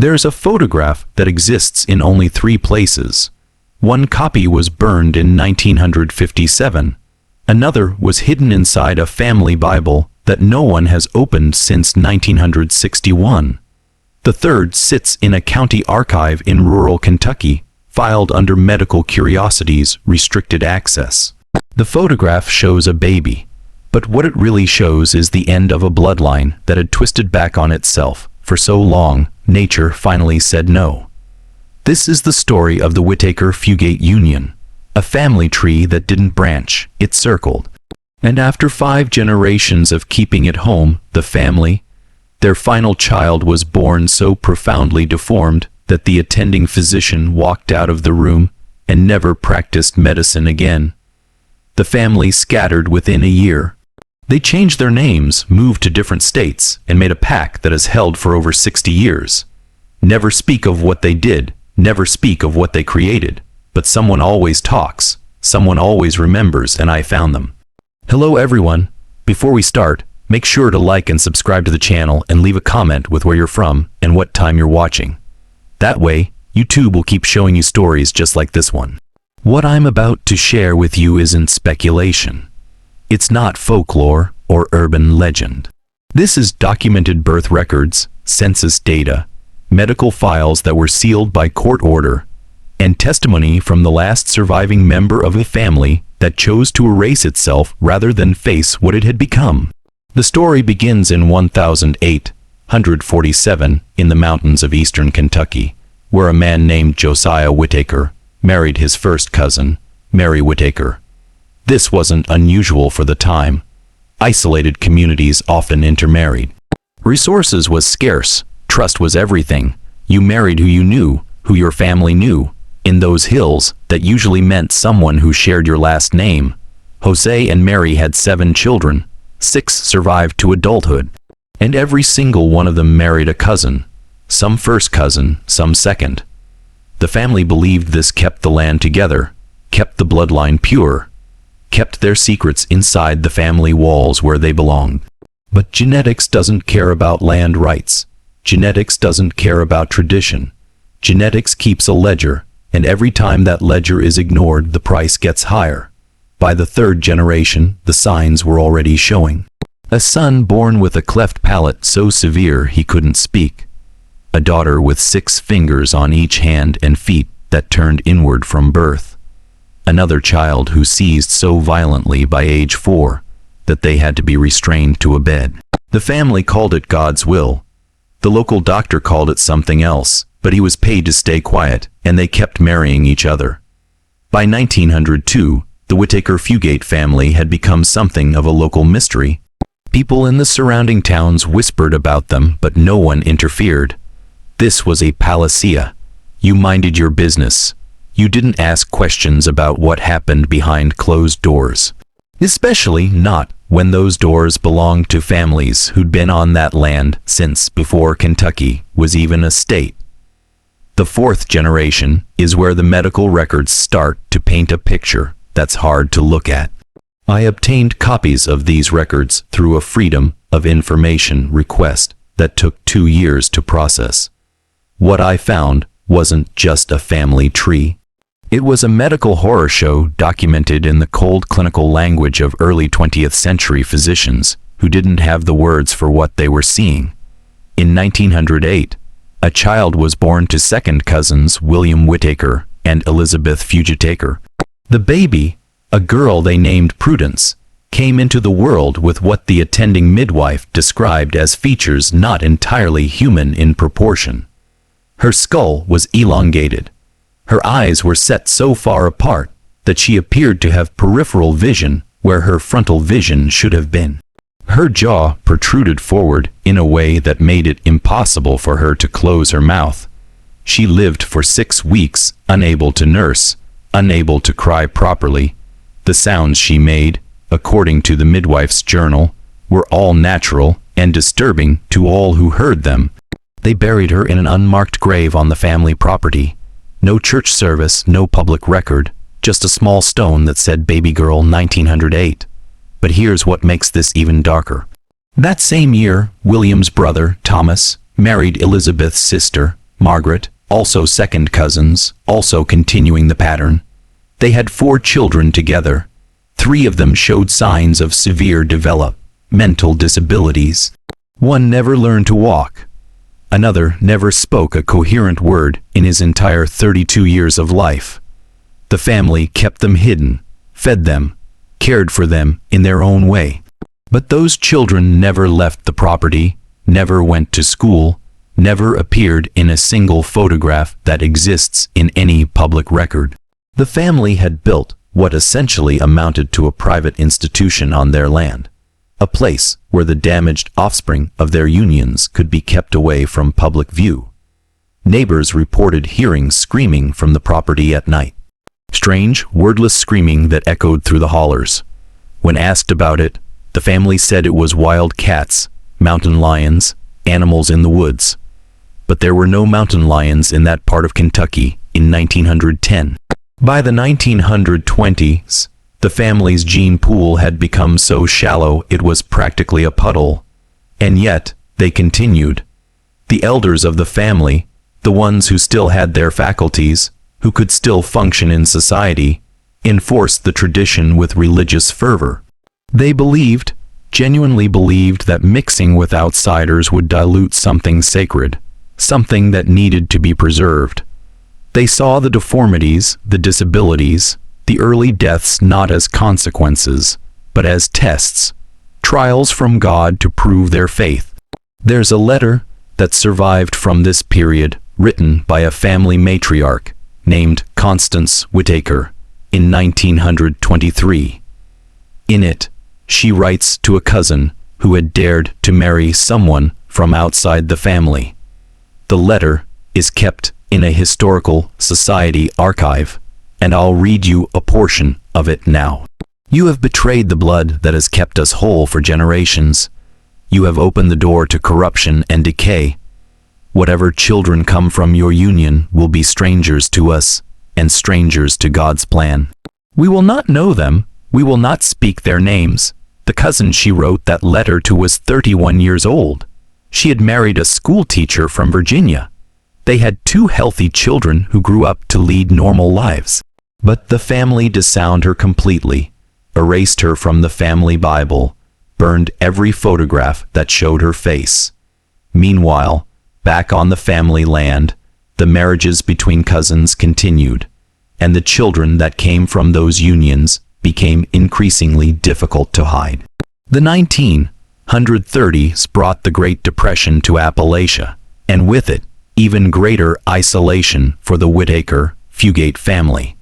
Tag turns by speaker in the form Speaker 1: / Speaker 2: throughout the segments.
Speaker 1: There's a photograph that exists in only 3 places. One copy was burned in 1957. Another was hidden inside a family Bible that no one has opened since 1961. The third sits in a county archive in rural Kentucky, filed under Medical Curiosities Restricted Access. The photograph shows a baby, but what it really shows is the end of a bloodline that had twisted back on itself for so long, nature finally said no. This is the story of the Whitaker-Fugate union, a family tree that didn't branch, it circled. And after 5 generations of keeping it home, the family, their final child was born so profoundly deformed that the attending physician walked out of the room and never practiced medicine again. The family scattered within a year. They changed their names, moved to different states, and made a pact that has held for over 60 years. Never speak of what they did, never speak of what they created, but someone always talks, someone always remembers, and I found them. Hello everyone. Before we start, make sure to like and subscribe to the channel and leave a comment with where you're from and what time you're watching. That way, YouTube will keep showing you stories just like this one. What I'm about to share with you isn't speculation. It's not folklore or urban legend. This is documented birth records, census data, medical files that were sealed by court order, and testimony from the last surviving member of a family that chose to erase itself rather than face what it had become. The story begins in 1847 in the mountains of eastern Kentucky, where a man named Josiah Whitaker married his first cousin, Mary Whitaker. This wasn't unusual for the time. Isolated communities often intermarried. Resources was scarce, trust was everything. You married who you knew, who your family knew. In those hills, that usually meant someone who shared your last name. Jose and Mary had 7 children. 6 survived to adulthood, and every single one of them married a cousin. Some first cousin, some second. The family believed this kept the land together, kept the bloodline pure, kept their secrets inside the family walls where they belonged. But genetics doesn't care about land rights. Genetics doesn't care about tradition. Genetics keeps a ledger, and every time that ledger is ignored, the price gets higher. By the 3rd generation, the signs were already showing. A son born with a cleft palate so severe he couldn't speak. A daughter with 6 fingers on each hand and feet that turned inward from birth. Another child who seized so violently by age 4 that they had to be restrained to a bed. The family called it God's will. The local doctor called it something else, but he was paid to stay quiet, and they kept marrying each other. By 1902, the Whitaker-Fugate family had become something of a local mystery. People in the surrounding towns whispered about them, but no one interfered. This was a panacea. You minded your business. You didn't ask questions about what happened behind closed doors. Especially not when those doors belonged to families who'd been on that land since before Kentucky was even a state. The 4th generation is where the medical records start to paint a picture that's hard to look at. I obtained copies of these records through a Freedom of Information request that took 2 years to process. What I found wasn't just a family tree. It was a medical horror show documented in the cold clinical language of early 20th century physicians who didn't have the words for what they were seeing. In 1908, a child was born to second cousins William Whitaker and Elizabeth Fugate. The baby, a girl they named Prudence, came into the world with what the attending midwife described as features not entirely human in proportion. Her skull was elongated. Her eyes were set so far apart that she appeared to have peripheral vision where her frontal vision should have been. Her jaw protruded forward in a way that made it impossible for her to close her mouth. She lived for 6 weeks, unable to nurse, unable to cry properly. The sounds she made, according to the midwife's journal, were all natural and disturbing to all who heard them. They buried her in an unmarked grave on the family property. No church service, no public record, just a small stone that said Baby Girl 1908. But here's what makes this even darker. That same year, William's brother, Thomas, married Elizabeth's sister, Margaret, also second cousins, also continuing the pattern. They had 4 children together. 3 of them showed signs of severe developmental disabilities. One never learned to walk. Another never spoke a coherent word in his entire 32 years of life. The family kept them hidden, fed them, cared for them in their own way. But those children never left the property, never went to school, never appeared in a single photograph that exists in any public record. The family had built what essentially amounted to a private institution on their land, a place where the damaged offspring of their unions could be kept away from public view. Neighbors reported hearing screaming from the property at night. Strange, wordless screaming that echoed through the hollers. When asked about it, the family said it was wild cats, mountain lions, animals in the woods. But there were no mountain lions in that part of Kentucky in 1910. By the 1920s, the family's gene pool had become so shallow it was practically a puddle. And yet, they continued. The elders of the family, the ones who still had their faculties, who could still function in society, enforced the tradition with religious fervor. They believed, genuinely believed, that mixing with outsiders would dilute something sacred, something that needed to be preserved. They saw the deformities, the disabilities, the early deaths not as consequences, but as tests, trials from God to prove their faith. There's a letter that survived from this period, written by a family matriarch named Constance Whitaker in 1923. In it, she writes to a cousin who had dared to marry someone from outside the family. The letter is kept in a historical society archive, and I'll read you a portion of it now. You have betrayed the blood that has kept us whole for generations. You have opened the door to corruption and decay. Whatever children come from your union will be strangers to us, and strangers to God's plan. We will not know them. We will not speak their names. The cousin she wrote that letter to was 31 years old. She had married a school teacher from Virginia. They had 2 healthy children who grew up to lead normal lives. But the family disowned her completely, erased her from the family Bible, burned every photograph that showed her face. Meanwhile, back on the family land, the marriages between cousins continued, and the children that came from those unions became increasingly difficult to hide. The 1930s brought the Great Depression to Appalachia, and with it, even greater isolation for the Whitaker-Fugate family.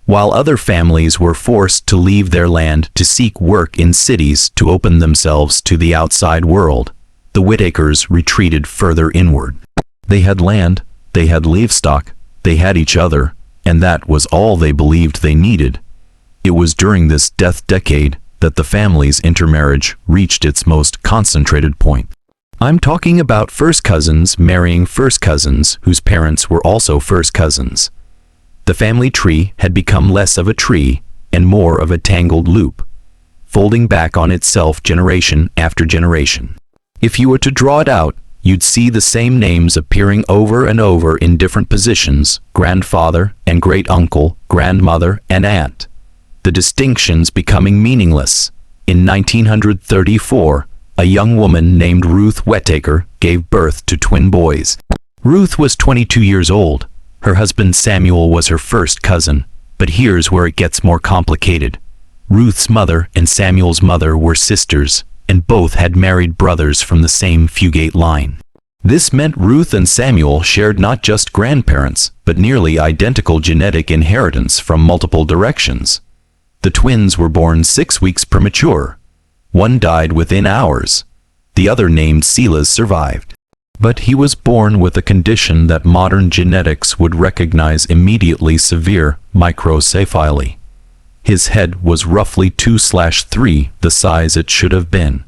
Speaker 1: While other families were forced to leave their land to seek work in cities to open themselves to the outside world, the Whitakers retreated further inward. They had land, they had livestock, they had each other, and that was all they believed they needed. It was during this death decade that the family's intermarriage reached its most concentrated point. I'm talking about first cousins marrying first cousins whose parents were also first cousins. The family tree had become less of a tree and more of a tangled loop, folding back on itself generation after generation. If you were to draw it out, you'd see the same names appearing over and over in different positions: grandfather and great-uncle, grandmother and aunt. The distinctions becoming meaningless. In 1934, a young woman named Ruth Whitaker gave birth to twin boys. Ruth was 22 years old. Her husband Samuel was her first cousin, but here's where it gets more complicated. Ruth's mother and Samuel's mother were sisters, and both had married brothers from the same Fugate line. This meant Ruth and Samuel shared not just grandparents, but nearly identical genetic inheritance from multiple directions. The twins were born 6 weeks premature. One died within hours. The other, named Silas, survived. But he was born with a condition that modern genetics would recognize immediately: severe microcephaly. His head was roughly 2/3 the size it should have been.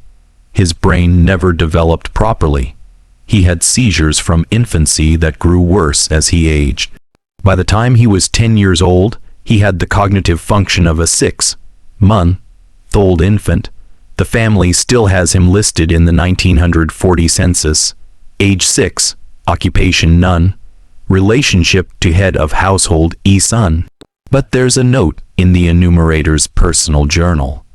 Speaker 1: His brain never developed properly. He had seizures from infancy that grew worse as he aged. By the time he was 10 years old, he had the cognitive function of a 6-month-old infant. The family still has him listed in the 1940 census. Age 6, occupation none, relationship to head of household son. But there's a note in the enumerator's personal journal,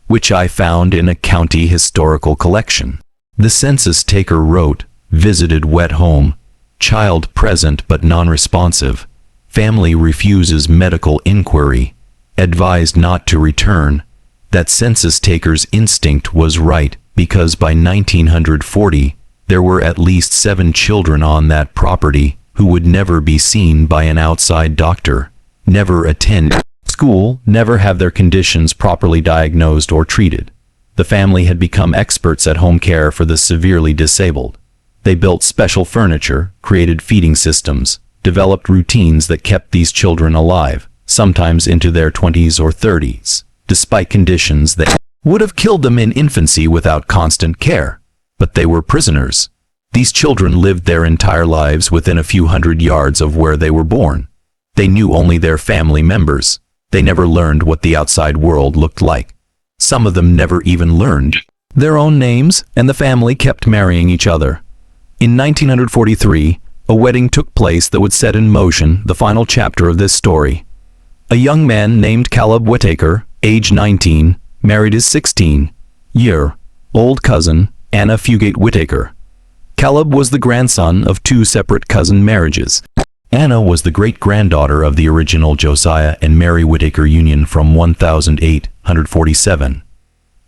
Speaker 1: which I found in a county historical collection. The census taker wrote, visited wet home, child present but non-responsive, family refuses medical inquiry, advised not to return. That census taker's instinct was right, because by 1940, there were at least 7 children on that property who would never be seen by an outside doctor, never attend school, never have their conditions properly diagnosed or treated. The family had become experts at home care for the severely disabled. They built special furniture, created feeding systems, developed routines that kept these children alive, sometimes into their 20s or 30s, despite conditions that would have killed them in infancy without constant care. But they were prisoners. These children lived their entire lives within a few hundred yards of where they were born. They knew only their family members. They never learned what the outside world looked like. Some of them never even learned their own names, and the family kept marrying each other. In 1943, a wedding took place that would set in motion the final chapter of this story. A young man named Caleb Whitaker, age 19, married his 16-year-old cousin, Anna Fugate Whitaker. Caleb was the grandson of 2 separate cousin marriages. Anna was the great-granddaughter of the original Josiah and Mary Whitaker union from 1847.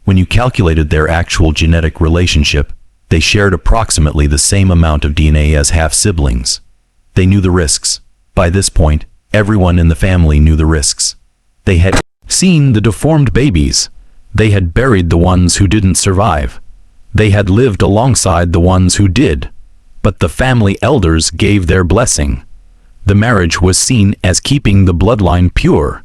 Speaker 1: When you calculated their actual genetic relationship, they shared approximately the same amount of DNA as half-siblings. They knew the risks. By this point, everyone in the family knew the risks. They had seen the deformed babies. They had buried the ones who didn't survive. They had lived alongside the ones who did. But the family elders gave their blessing. The marriage was seen as keeping the bloodline pure,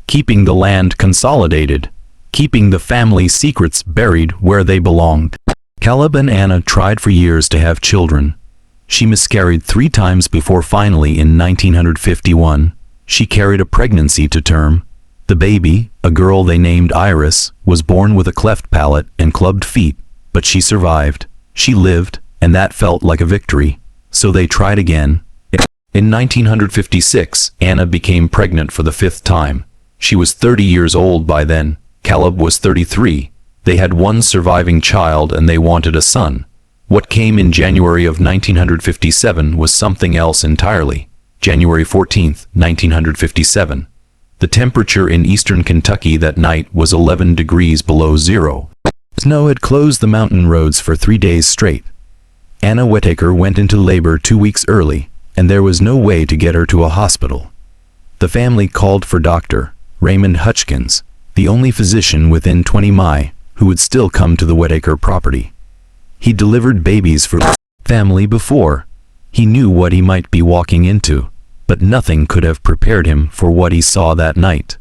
Speaker 1: keeping the land consolidated, keeping the family secrets buried where they belonged. Caleb and Anna tried for years to have children. She miscarried 3 times before finally in 1951, she carried a pregnancy to term. The baby, a girl they named Iris, was born with a cleft palate and clubbed feet, but she survived. She lived, and that felt like a victory. So they tried again. In 1956, Anna became pregnant for the 5th time. She was 30 years old by then. Caleb was 33. They had 1 surviving child and they wanted a son. What came in January of 1957 was something else entirely. January 14, 1957. The temperature in eastern Kentucky that night was 11 degrees below zero. Snow had closed the mountain roads for 3 days straight. Anna Whitaker went into labor 2 weeks early, and there was no way to get her to a hospital. The family called for Dr. Raymond Hutchkins, the only physician within 20 miles, who would still come to the Whitaker property. He delivered babies for the family before. He knew what he might be walking into, but nothing could have prepared him for what he saw that night.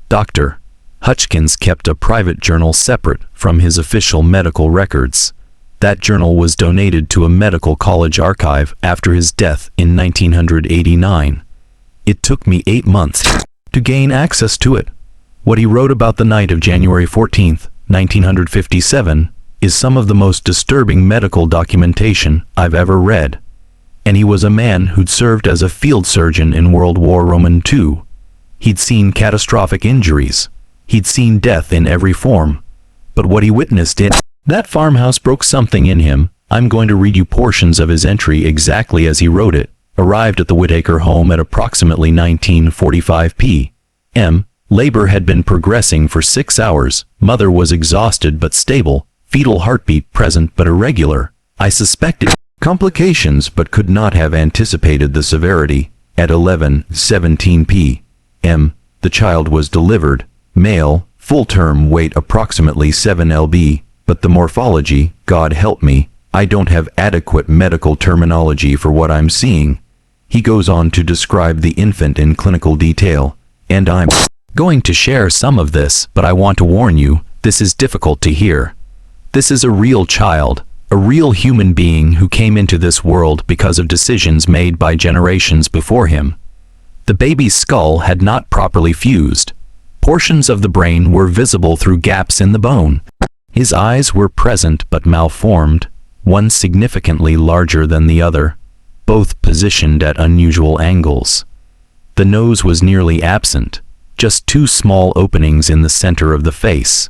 Speaker 1: Dr. Hutchkins kept a private journal separate from his official medical records. That journal was donated to a medical college archive after his death in 1989. It took me 8 months to gain access to it. What he wrote about the night of January 14, 1957, is some of the most disturbing medical documentation I've ever read. And he was a man who'd served as a field surgeon in World War II. He'd seen catastrophic injuries. He'd seen death in every form. But what he witnessed in that farmhouse broke something in him. I'm going to read you portions of his entry exactly as he wrote it. Arrived at the Whitaker home at approximately 19:45 p.m. Labor had been progressing for 6 hours. Mother was exhausted but stable. Fetal heartbeat present but irregular. I suspected complications but could not have anticipated the severity. At 11:17 p.m., the child was delivered. Male, full-term weight approximately 7 lb, but the morphology, God help me, I don't have adequate medical terminology for what I'm seeing. He goes on to describe the infant in clinical detail, and I'm going to share some of this, but I want to warn you, this is difficult to hear. This is a real child, a real human being who came into this world because of decisions made by generations before him. The baby's skull had not properly fused. Portions of the brain were visible through gaps in the bone. His eyes were present but malformed, one significantly larger than the other. both positioned at unusual angles. The nose was nearly absent, just two small openings in the center of the face.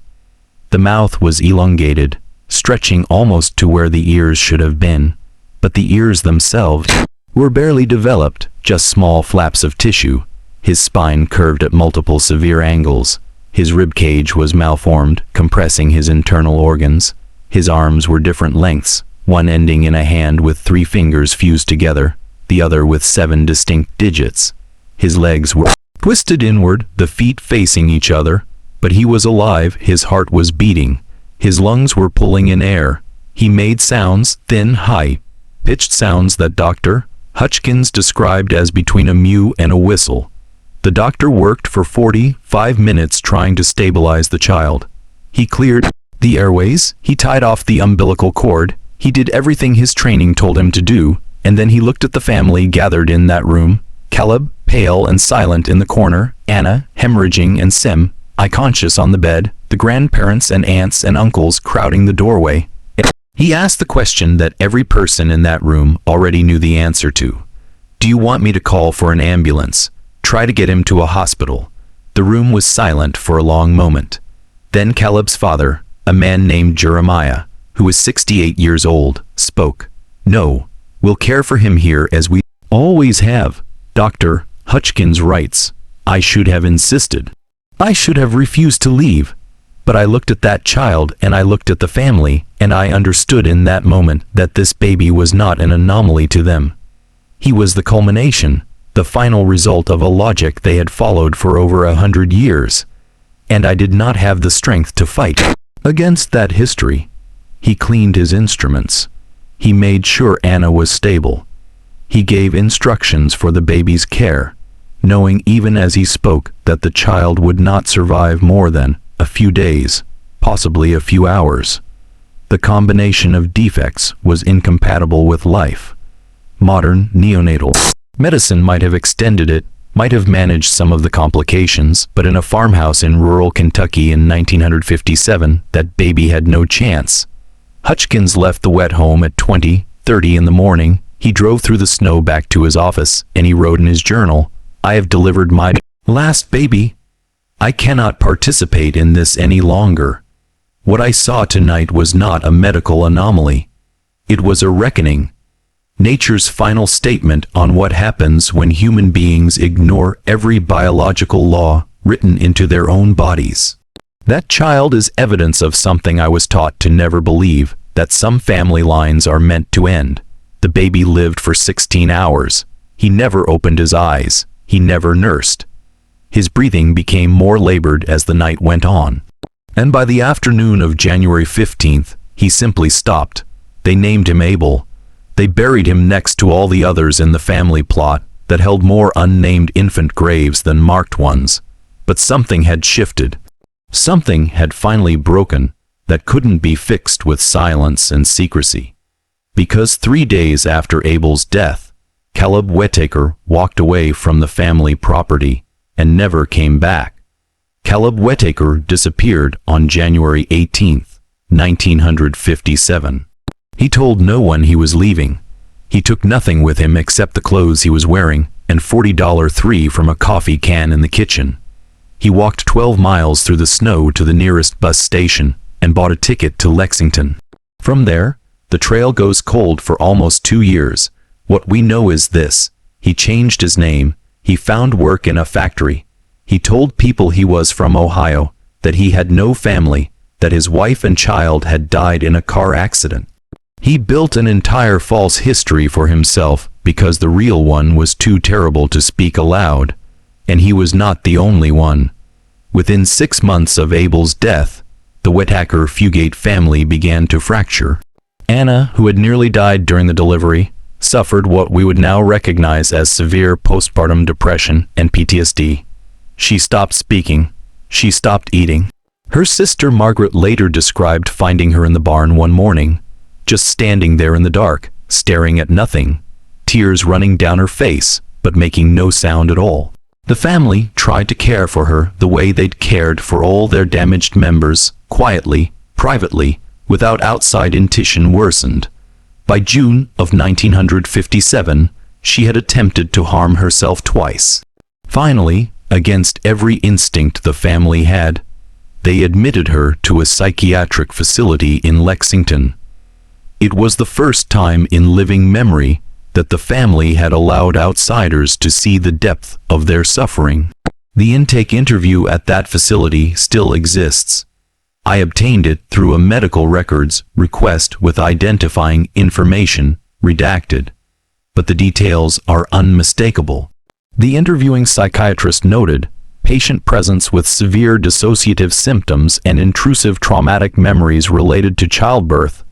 Speaker 1: The mouth was elongated, stretching almost to where the ears should have been, but the ears themselves were barely developed, just small flaps of tissue. His spine curved at multiple severe angles. His rib cage was malformed, compressing his internal organs. His arms were different lengths, one ending in a hand with 3 fingers fused together, the other with 7 distinct digits. His legs were twisted inward, the feet facing each other, but he was alive, his heart was beating. His lungs were pulling in air. He made sounds, thin, high-pitched sounds that Dr. Hutchkins described as between a mew and a whistle. The doctor worked for 45 minutes trying to stabilize the child. He cleared the airways, he tied off the umbilical cord, he did everything his training told him to do, and then he looked at the family gathered in that room. Caleb, pale and silent in the corner, Anna, hemorrhaging, and Sim, unconscious on the bed, the grandparents and aunts and uncles crowding the doorway. He asked the question that every person in that room already knew the answer to. "Do you want me to call for an ambulance? Try to get him to a hospital." The room was silent for a long moment. Then Caleb's father, a man named Jeremiah, who was 68 years old, spoke. "No, we'll care for him here as we always have. Dr. Hutchkins writes, I should have insisted. I should have refused to leave. But I looked at that child and I looked at the family, and I understood in that moment that this baby was not an anomaly to them. He was the culmination, the final result of a logic they had followed for over 100 years. And I did not have the strength to fight against that history." He cleaned his instruments. He made sure Anna was stable. He gave instructions for the baby's care, knowing even as he spoke that the child would not survive more than a few days, possibly a few hours. The combination of defects was incompatible with life. Modern neonatal medicine might have extended it, might have managed some of the complications, but in a farmhouse in rural Kentucky in 1957, that baby had no chance. Hutchkins left the wet home at 20:30 in the morning. He drove through the snow back to his office, and he wrote in his journal, "I have delivered my last baby. I cannot participate in this any longer. What I saw tonight was not a medical anomaly. It was a reckoning. Nature's final statement on what happens when human beings ignore every biological law written into their own bodies. That child is evidence of something I was taught to never believe, that some family lines are meant to end. The baby lived for 16 hours. He never opened his eyes. He never nursed. His breathing became more labored as the night went on. And by the afternoon of January 15th, he simply stopped. They named him Abel. They buried him next to all the others in the family plot that held more unnamed infant graves than marked ones. But something had shifted. Something had finally broken that couldn't be fixed with silence and secrecy. Because 3 days after Abel's death, Caleb Whitaker walked away from the family property and never came back. Caleb Whitaker disappeared on January 18th, 1957. He told no one he was leaving. He took nothing with him except the clothes he was wearing and $40 from a coffee can in the kitchen. He walked 12 miles through the snow to the nearest bus station and bought a ticket to Lexington. From there, the trail goes cold for almost 2 years. What we know is this: he changed his name, he found work in a factory, he told people he was from Ohio, that he had no family, that his wife and child had died in a car accident. He built an entire false history for himself because the real one was too terrible to speak aloud, and he was not the only one. Within 6 months of Abel's death, the Whitaker-Fugate family began to fracture. Anna, who had nearly died during the delivery, suffered what we would now recognize as severe postpartum depression and PTSD. She stopped speaking. She stopped eating. Her sister Margaret later described finding her in the barn one morning, just standing there in the dark, staring at nothing, tears running down her face, but making no sound at all. The family tried to care for her the way they'd cared for all their damaged members, quietly, privately, without outside intention worsened. By June of 1957, she had attempted to harm herself twice. Finally, against every instinct the family had, they admitted her to a psychiatric facility in Lexington. It was the first time in living memory that the family had allowed outsiders to see the depth of their suffering. The intake interview at that facility still exists. I obtained it through a medical records request with identifying information redacted, but the details are unmistakable. The interviewing psychiatrist noted patient presence with severe dissociative symptoms and intrusive traumatic memories related to childbirth.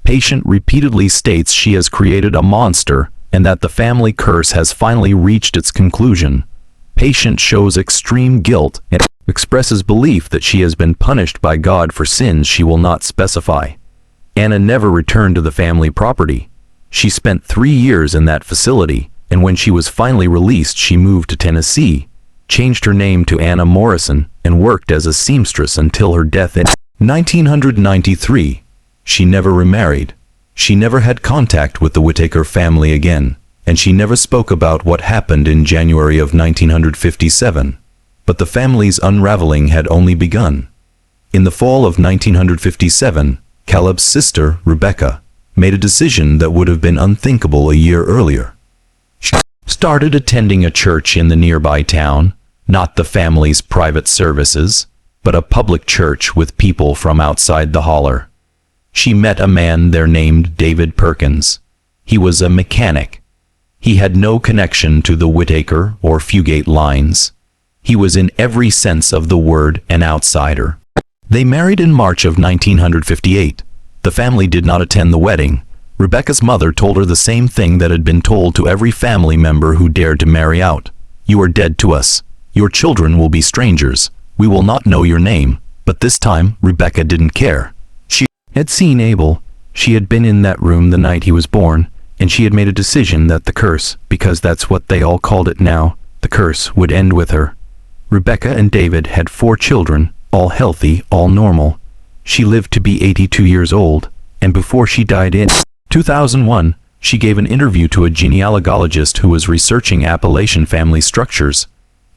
Speaker 1: Patient repeatedly states she has created a monster and that the family curse has finally reached its conclusion. Patient shows extreme guilt and expresses belief that she has been punished by God for sins she will not specify. Anna never returned to the family property. She spent 3 years in that facility, and when she was finally released, she moved to Tennessee, changed her name to Anna Morrison, and worked as a seamstress until her death in 1993. She never remarried. She never had contact with the Whitaker family again, and she never spoke about what happened in January of 1957. But the family's unraveling had only begun. In the fall of 1957, Caleb's sister, Rebecca, made a decision that would have been unthinkable a year earlier. She started attending a church in the nearby town, not the family's private services, but a public church with people from outside the holler. She met a man there named David Perkins. He was a mechanic. He had no connection to the Whitaker or Fugate lines. He was in every sense of the word an outsider. They married in March of 1958. The family did not attend the wedding. Rebecca's mother told her the same thing that had been told to every family member who dared to marry out. You are dead to us. Your children will be strangers. We will not know your name. But this time, Rebecca didn't care. She had seen Abel. She had been in that room the night he was born, and she had made a decision that the curse, because that's what they all called it now, the curse would end with her. Rebecca and David had 4 children, all healthy, all normal. She lived to be 82 years old, and before she died in 2001, she gave an interview to a genealogist who was researching Appalachian family structures.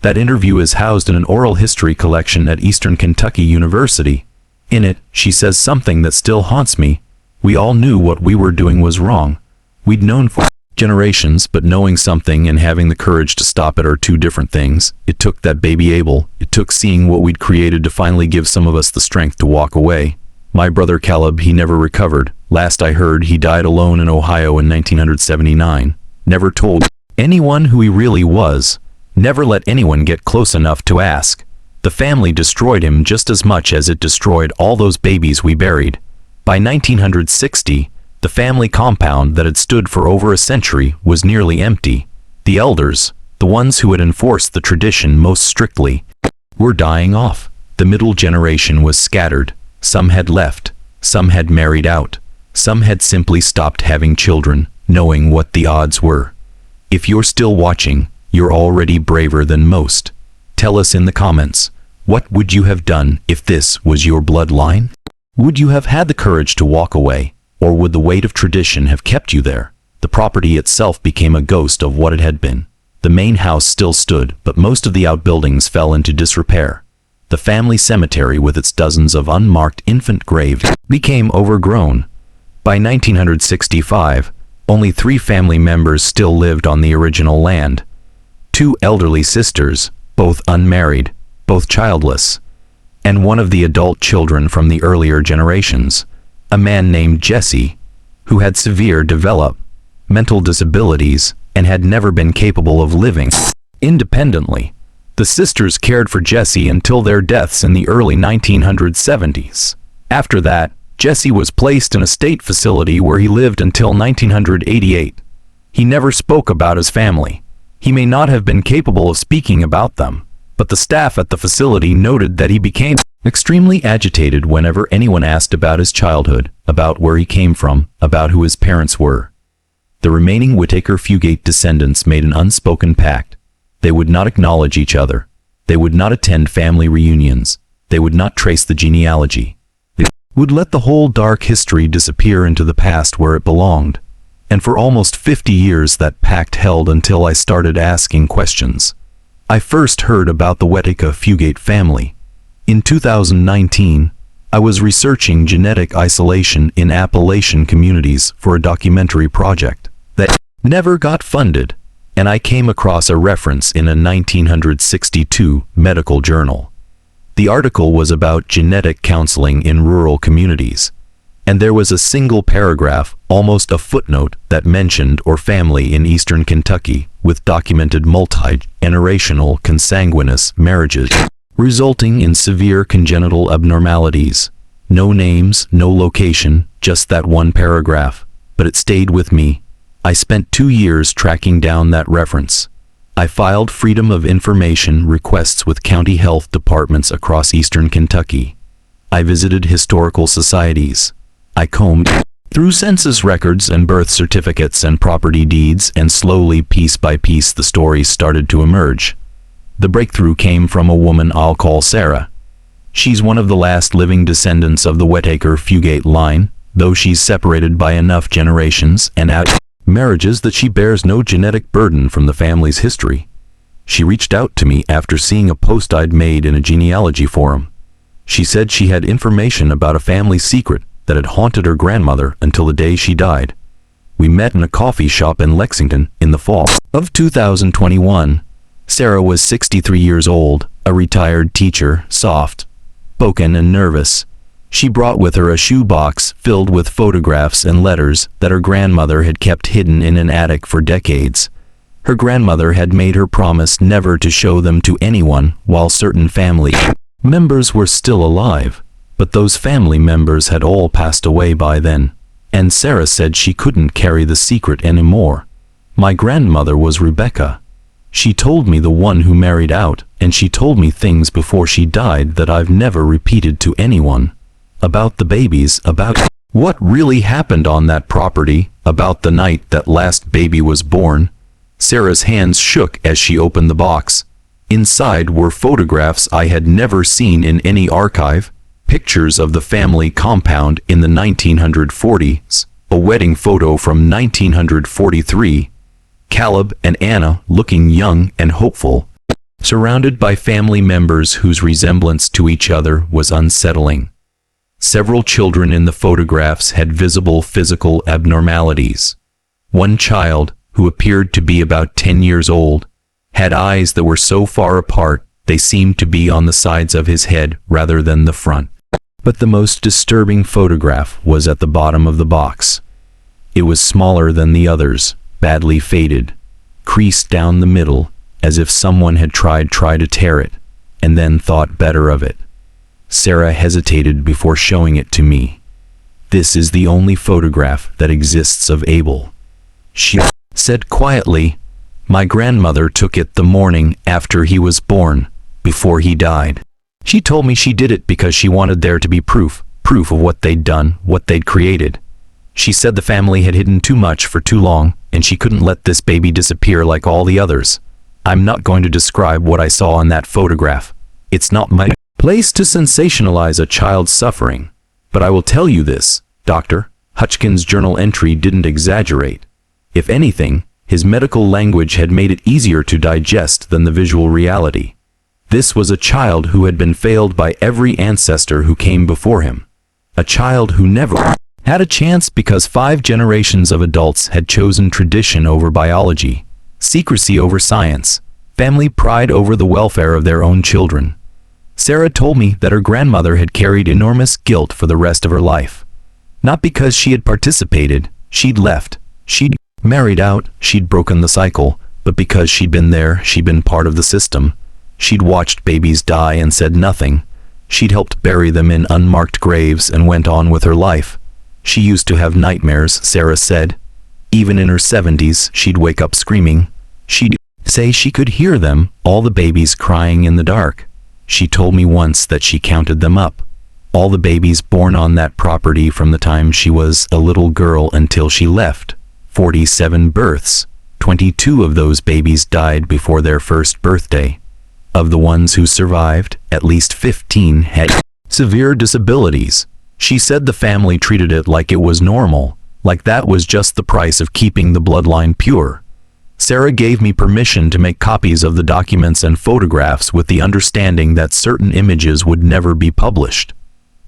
Speaker 1: That interview is housed in an oral history collection at Eastern Kentucky University. In it, she says something that still haunts me. We all knew what we were doing was wrong. We'd known for generations, but knowing something and having the courage to stop it are 2 different things. It took that baby Abel. It took seeing what we'd created to finally give some of us the strength to walk away. My brother Caleb, he never recovered. Last I heard, he died alone in Ohio in 1979. Never told anyone who he really was. Never let anyone get close enough to ask. The family destroyed him just as much as it destroyed all those babies we buried. By 1960, the family compound that had stood for over a century was nearly empty. The elders, the ones who had enforced the tradition most strictly, were dying off. The middle generation was scattered. Some had left. Some had married out. Some had simply stopped having children, knowing what the odds were. If you're still watching, you're already braver than most. Tell us in the comments, what would you have done if this was your bloodline? Would you have had the courage to walk away? Or would the weight of tradition have kept you there? The property itself became a ghost of what it had been. The main house still stood, but most of the outbuildings fell into disrepair. The family cemetery with its dozens of unmarked infant graves became overgrown. By 1965, only 3 family members still lived on the original land. 2 elderly sisters, both unmarried, both childless, and one of the adult children from the earlier generations. A man named Jesse, who had severe developmental disabilities and had never been capable of living independently. The sisters cared for Jesse until their deaths in the early 1970s. After that, Jesse was placed in a state facility where he lived until 1988. He never spoke about his family. He may not have been capable of speaking about them, but the staff at the facility noted that he became extremely agitated whenever anyone asked about his childhood, about where he came from, about who his parents were. The remaining Whitaker-Fugate descendants made an unspoken pact. They would not acknowledge each other. They would not attend family reunions. They would not trace the genealogy. They would let the whole dark history disappear into the past where it belonged. and for almost 50 years that pact held until I started asking questions. I first heard about the Whitaker-Fugate family. In 2019, I was researching genetic isolation in Appalachian communities for a documentary project that never got funded, and I came across a reference in a 1962 medical journal. The article was about genetic counseling in rural communities, and there was a single paragraph, almost a footnote, that mentioned or family in eastern Kentucky with documented multi-generational consanguineous marriages resulting in severe congenital abnormalities. No names, no location, just that one paragraph, but it stayed with me. I spent 2 years tracking down that reference. I filed Freedom of Information requests with county health departments across eastern Kentucky. I visited historical societies. I combed through census records and birth certificates and property deeds, and slowly, piece by piece, the stories started to emerge. The breakthrough came from a woman I'll call Sarah. She's one of the last living descendants of the Whitaker-Fugate line, though she's separated by enough generations and marriages that she bears no genetic burden from the family's history. She reached out to me after seeing a post I'd made in a genealogy forum. She said she had information about a family secret that had haunted her grandmother until the day she died. We met in a coffee shop in Lexington in the fall of 2021. Sarah was 63 years old, a retired teacher, soft-spoken and nervous. She brought with her a shoebox filled with photographs and letters that her grandmother had kept hidden in an attic for decades. Her grandmother had made her promise never to show them to anyone while certain family members were still alive, but those family members had all passed away by then, and Sarah said she couldn't carry the secret anymore. My grandmother was Rebecca. She told me the one who married out, and she told me things before she died that I've never repeated to anyone. About the babies, about what really happened on that property, about the night that last baby was born. Sarah's hands shook as she opened the box. Inside were photographs I had never seen in any archive, pictures of the family compound in the 1940s, a wedding photo from 1943, Caleb and Anna looking young and hopeful, surrounded by family members whose resemblance to each other was unsettling. Several children in the photographs had visible physical abnormalities. One child, who appeared to be about 10 years old, had eyes that were so far apart they seemed to be on the sides of his head rather than the front. But the most disturbing photograph was at the bottom of the box. It was smaller than the others, badly faded, creased down the middle, as if someone had tried to tear it, and then thought better of it. Sarah hesitated before showing it to me. "This is the only photograph that exists of Abel," she said quietly. "My grandmother took it the morning after he was born, before he died. She told me she did it because she wanted there to be proof of what they'd done, what they'd created. She said the family had hidden too much for too long, and she couldn't let this baby disappear like all the others. I'm not going to describe what I saw in that photograph. It's not my place to sensationalize a child's suffering. But I will tell you this, Dr. Hutchkins' journal entry didn't exaggerate. If anything, his medical language had made it easier to digest than the visual reality. This was a child who had been failed by every ancestor who came before him. A child who never had a chance because 5 generations of adults had chosen tradition over biology, secrecy over science, family pride over the welfare of their own children. Sarah told me that her grandmother had carried enormous guilt for the rest of her life. Not because she had participated, she'd left, she'd married out, she'd broken the cycle, but because she'd been there, she'd been part of the system. She'd watched babies die and said nothing. She'd helped bury them in unmarked graves and went on with her life. She used to have nightmares, Sarah said. Even in her 70s, she'd wake up screaming. She'd say she could hear them, all the babies crying in the dark. She told me once that she counted them up. All the babies born on that property from the time she was a little girl until she left. 47 births. 22 of those babies died before their first birthday. Of the ones who survived, at least 15 had severe disabilities. She said the family treated it like it was normal, like that was just the price of keeping the bloodline pure. Sarah gave me permission to make copies of the documents and photographs with the understanding that certain images would never be published.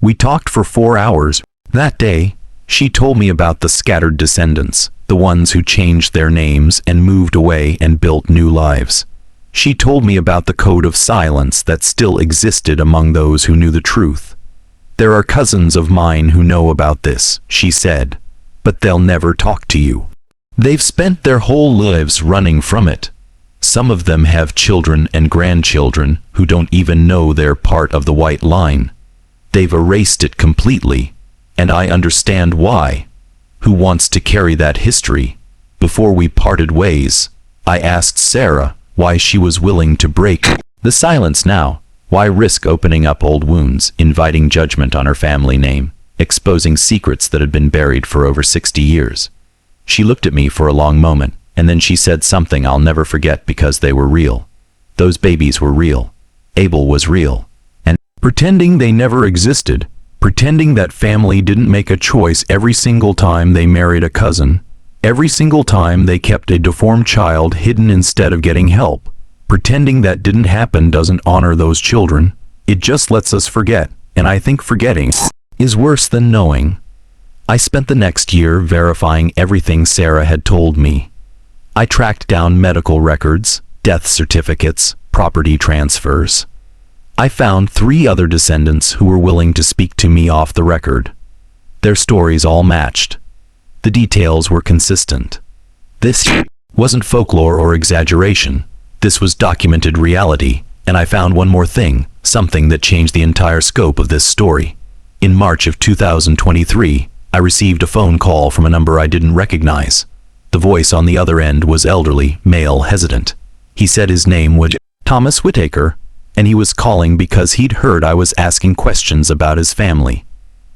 Speaker 1: We talked for 4 hours. That day, she told me about the scattered descendants, the ones who changed their names and moved away and built new lives. She told me about the code of silence that still existed among those who knew the truth. There are cousins of mine who know about this, she said, but they'll never talk to you. They've spent their whole lives running from it. Some of them have children and grandchildren who don't even know they're part of the white line. They've erased it completely, and I understand why. Who wants to carry that history? Before we parted ways, I asked Sarah why she was willing to break the silence now. Why risk opening up old wounds, inviting judgment on her family name, exposing secrets that had been buried for over 60 years? She looked at me for a long moment, and then she said something I'll never forget because they were real. Those babies were real. Abel was real. And pretending they never existed, pretending that family didn't make a choice every single time they married a cousin, every single time they kept a deformed child hidden instead of getting help, pretending that didn't happen doesn't honor those children. It just lets us forget, and I think forgetting is worse than knowing. I spent the next year verifying everything Sarah had told me. I tracked down medical records, death certificates, property transfers. I found 3 other descendants who were willing to speak to me off the record. Their stories all matched. The details were consistent. This wasn't folklore or exaggeration. This was documented reality, and I found one more thing, something that changed the entire scope of this story. In March of 2023, I received a phone call from a number I didn't recognize. The voice on the other end was elderly, male, hesitant. He said his name was Thomas Whitaker, and he was calling because he'd heard I was asking questions about his family.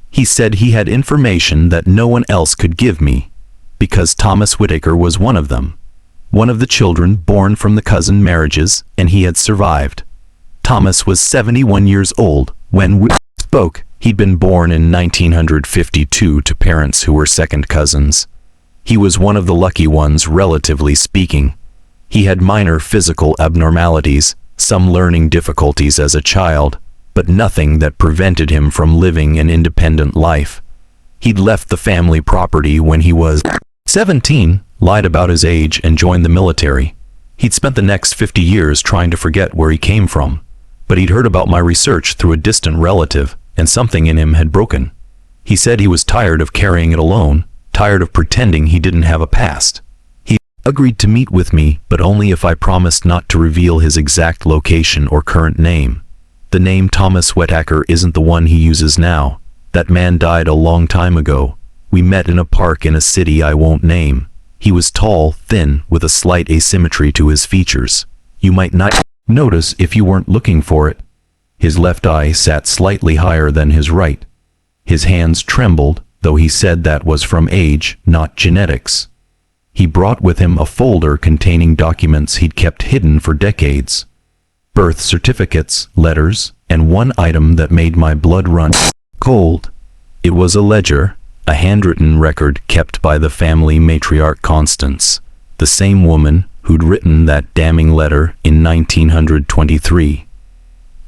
Speaker 1: He said he had information that no one else could give me, because Thomas Whitaker was one of them. One of the children born from the cousin marriages, and he had survived. Thomas was 71 years old when we spoke. He'd been born in 1952 to parents who were second cousins. He was one of the lucky ones, relatively speaking. He had minor physical abnormalities, some learning difficulties as a child, but nothing that prevented him from living an independent life. He'd left the family property when he was 17, lied about his age, and joined the military. He'd spent the next 50 years trying to forget where he came from, but he'd heard about my research through a distant relative, and something in him had broken. He said he was tired of carrying it alone, tired of pretending he didn't have a past. He agreed to meet with me, but only if I promised not to reveal his exact location or current name. The name Thomas Whitaker isn't the one he uses now. That man died a long time ago. We met in a park in a city I won't name. He was tall, thin, with a slight asymmetry to his features. You might not notice if you weren't looking for it. His left eye sat slightly higher than his right. His hands trembled, though he said that was from age, not genetics. He brought with him a folder containing documents he'd kept hidden for decades. Birth certificates, letters, and one item that made my blood run cold. It was a ledger, a handwritten record kept by the family matriarch Constance, the same woman who'd written that damning letter in 1923.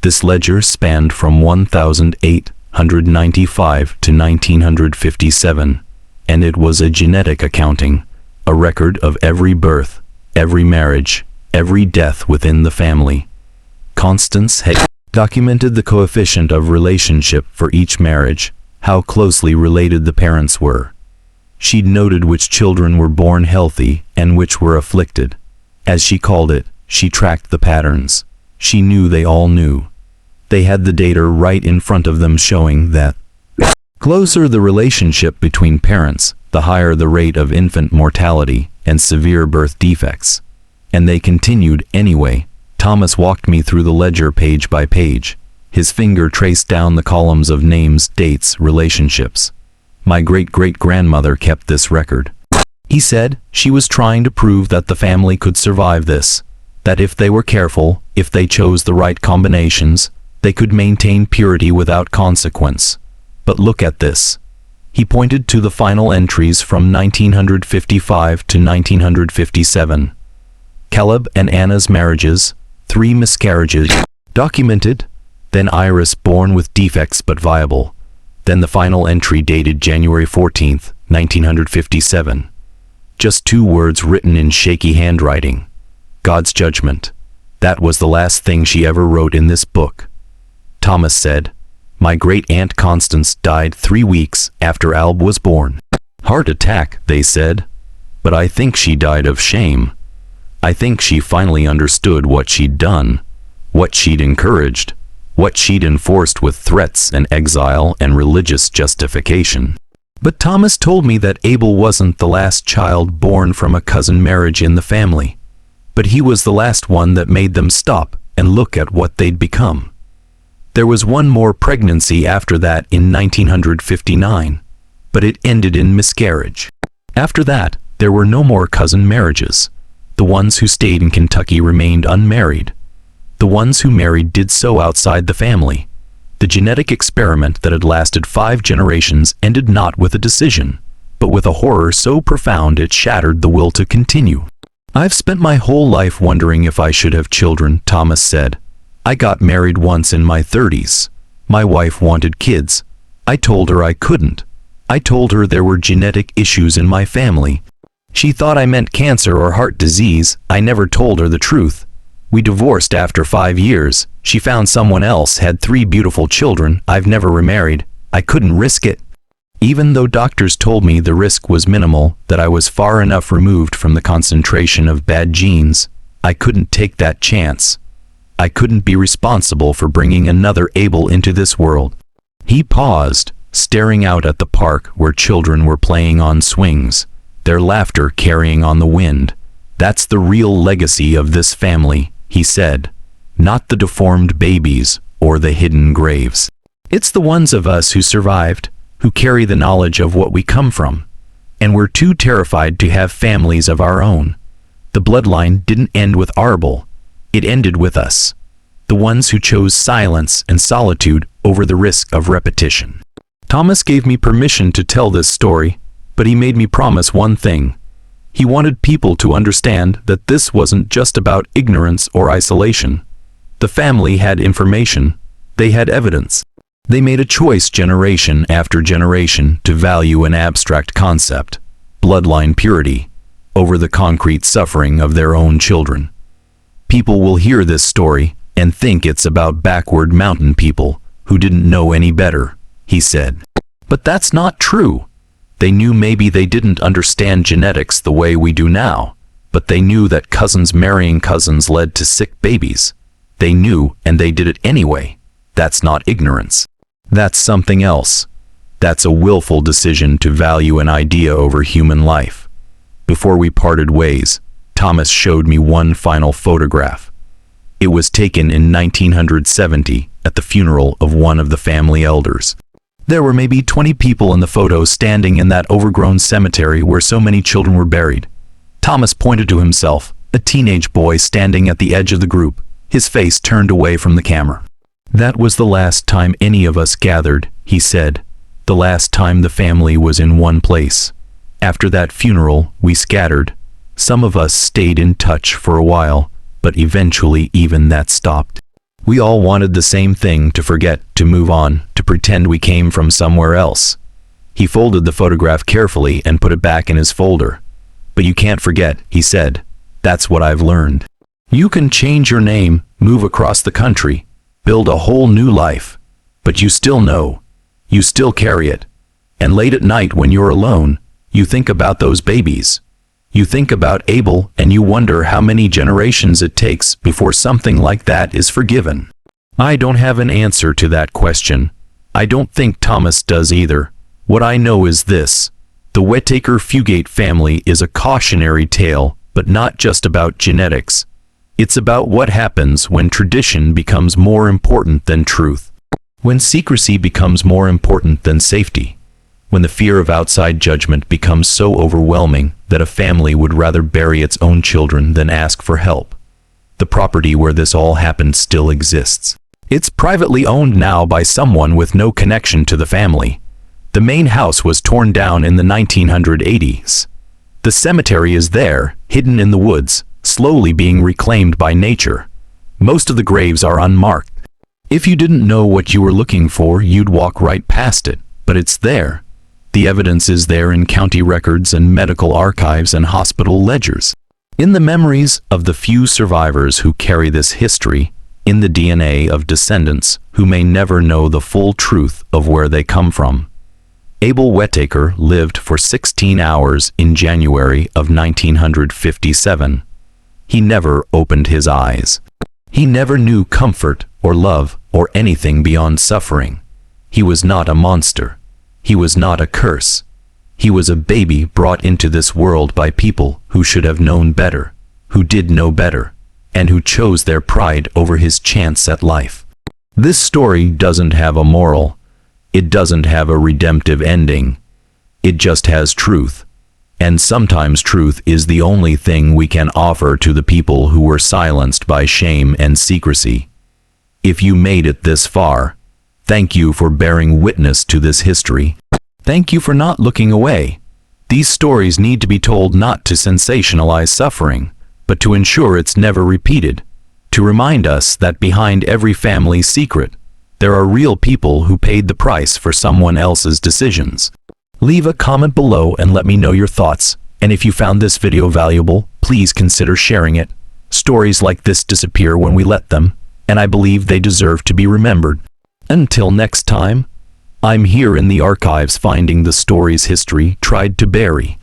Speaker 1: This ledger spanned from 1895 to 1957, and it was a genetic accounting, a record of every birth, every marriage, every death within the family. Constance had documented the coefficient of relationship for each marriage, how closely related the parents were. She'd noted which children were born healthy and which were afflicted. As she called it, she tracked the patterns. She knew they all knew. They had the data right in front of them showing that the closer the relationship between parents, the higher the rate of infant mortality and severe birth defects. And they continued anyway. Thomas walked me through the ledger page by page. His finger traced down the columns of names, dates, relationships. My great-great-grandmother kept this record. He said she was trying to prove that the family could survive this, that if they were careful, if they chose the right combinations, they could maintain purity without consequence. But look at this. He pointed to the final entries from 1955 to 1957. Caleb and Anna's marriages, 3 miscarriages, documented, then Iris born with defects but viable, then the final entry dated January 14, 1957. Just 2 words written in shaky handwriting. God's judgment. That was the last thing she ever wrote in this book. Thomas said, "My great-aunt Constance died 3 weeks after Alb was born. Heart attack, they said. But I think she died of shame. I think she finally understood what she'd done, what she'd encouraged, what she'd enforced with threats and exile and religious justification." But Thomas told me that Abel wasn't the last child born from a cousin marriage in the family, but he was the last one that made them stop and look at what they'd become. There was one more pregnancy after that in 1959, but it ended in miscarriage. After that, there were no more cousin marriages. The ones who stayed in Kentucky remained unmarried. The ones who married did so outside the family. The genetic experiment that had lasted 5 generations ended not with a decision, but with a horror so profound it shattered the will to continue. "I've spent my whole life wondering if I should have children," Thomas said. "I got married once in my 30s. My wife wanted kids. I told her I couldn't. I told her there were genetic issues in my family. She thought I meant cancer or heart disease. I never told her the truth. We divorced after 5 years. She found someone else, had 3 beautiful children. I've never remarried. I couldn't risk it. Even though doctors told me the risk was minimal, that I was far enough removed from the concentration of bad genes, I couldn't take that chance. I couldn't be responsible for bringing another Abel into this world." He paused, staring out at the park where children were playing on swings, their laughter carrying on the wind. "That's the real legacy of this family," he said. "Not the deformed babies or the hidden graves. It's the ones of us who survived, who carry the knowledge of what we come from. And we're too terrified to have families of our own. The bloodline didn't end with Arbel. It ended with us, the ones who chose silence and solitude over the risk of repetition." Thomas gave me permission to tell this story, but he made me promise one thing. He wanted people to understand that this wasn't just about ignorance or isolation. The family had information. They had evidence. They made a choice generation after generation to value an abstract concept, bloodline purity, over the concrete suffering of their own children. People will hear this story and think it's about backward mountain people who didn't know any better, he said. But that's not true. They knew maybe they didn't understand genetics the way we do now, but they knew that cousins marrying cousins led to sick babies. They knew, and they did it anyway. That's not ignorance. That's something else. That's a willful decision to value an idea over human life. Before we parted ways, Thomas showed me one final photograph. It was taken in 1970 at the funeral of one of the family elders. There were maybe 20 people in the photo standing in that overgrown cemetery where so many children were buried. Thomas pointed to himself, a teenage boy standing at the edge of the group, his face turned away from the camera. "That was the last time any of us gathered," he said. "The last time the family was in one place. After that funeral, we scattered. Some of us stayed in touch for a while, but eventually even that stopped. We all wanted the same thing, to forget, to move on, to pretend we came from somewhere else." He folded the photograph carefully and put it back in his folder. "But you can't forget," he said. "That's what I've learned. You can change your name, move across the country, build a whole new life, but you still know. You still carry it. And late at night when you're alone, you think about those babies. You think about Abel and you wonder how many generations it takes before something like that is forgiven." I don't have an answer to that question. I don't think Thomas does either. What I know is this: the Whitaker-Fugate family is a cautionary tale, but not just about genetics. It's about what happens when tradition becomes more important than truth, when secrecy becomes more important than safety, when the fear of outside judgment becomes so overwhelming that a family would rather bury its own children than ask for help. The property where this all happened still exists. It's privately owned now by someone with no connection to the family, The main house was torn down in the 1980s. The cemetery is there, hidden in the woods, slowly being reclaimed by nature. Most of the graves are unmarked. If you didn't know what you were looking for, you'd walk right past it, but it's there. The evidence is there in county records and medical archives and hospital ledgers. In the memories of the few survivors who carry this history, in the DNA of descendants who may never know the full truth of where they come from. Abel Whitaker lived for 16 hours in January of 1957. He never opened his eyes. He never knew comfort or love or anything beyond suffering. He was not a monster. He was not a curse. He was a baby brought into this world by people who should have known better, who did know better, and who chose their pride over his chance at life. This story doesn't have a moral. It doesn't have a redemptive ending. It just has truth. And sometimes truth is the only thing we can offer to the people who were silenced by shame and secrecy. If you made it this far, thank you for bearing witness to this history. Thank you for not looking away. These stories need to be told not to sensationalize suffering, but to ensure it's never repeated, to remind us that behind every family's secret, there are real people who paid the price for someone else's decisions. Leave a comment below and let me know your thoughts, and if you found this video valuable, please consider sharing it. Stories like this disappear when we let them, and I believe they deserve to be remembered. Until next time, I'm here in the archives finding the stories history tried to bury.